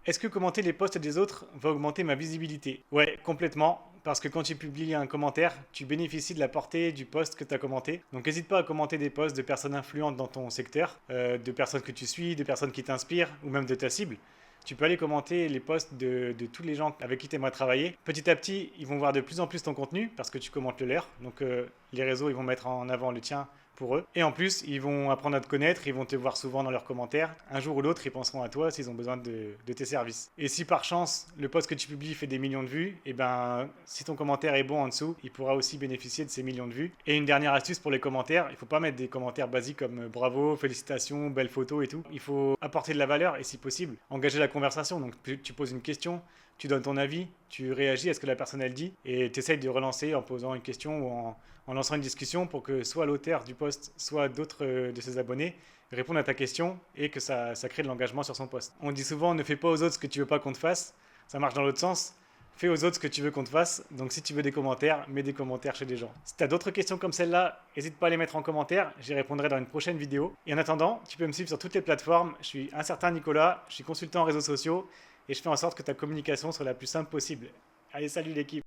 Est-ce que commenter les posts des autres va augmenter ma visibilité? Ouais, complètement. Parce que quand tu publies un commentaire, tu bénéficies de la portée du post que tu as commenté. Donc n'hésite pas à commenter des posts de personnes influentes dans ton secteur, de personnes que tu suis, de personnes qui t'inspirent, ou même de ta cible. Tu peux aller commenter les posts de tous les gens avec qui tu aimerais travailler. Petit à petit, ils vont voir de plus en plus ton contenu parce que tu commentes le leur. Donc les réseaux, ils vont mettre en avant le tien pour eux. Et en plus, ils vont apprendre à te connaître, ils vont te voir souvent dans leurs commentaires. Un jour ou l'autre, ils penseront à toi s'ils ont besoin de tes services. Et si par chance, le post que tu publies fait des millions de vues, et ben, si ton commentaire est bon en dessous, il pourra aussi bénéficier de ces millions de vues. Et une dernière astuce pour les commentaires, il ne faut pas mettre des commentaires basiques comme bravo, félicitations, belle photo et tout. Il faut apporter de la valeur et si possible, engager la conversation. Donc tu poses une question, tu donnes ton avis, tu réagis à ce que la personne elle dit et tu essayes de relancer en posant une question ou en lançant une discussion pour que soit l'auteur du post, soit d'autres de ses abonnés répondent à ta question et que ça crée de l'engagement sur son post. On dit souvent ne fais pas aux autres ce que tu veux pas qu'on te fasse, ça marche dans l'autre sens. Fais aux autres ce que tu veux qu'on te fasse. Donc si tu veux des commentaires, mets des commentaires chez des gens. Si tu as d'autres questions comme celle-là, n'hésite pas à les mettre en commentaire. J'y répondrai dans une prochaine vidéo. Et en attendant, tu peux me suivre sur toutes les plateformes. Je suis un certain Nicolas, je suis consultant en réseaux sociaux et je fais en sorte que ta communication soit la plus simple possible. Allez, salut l'équipe!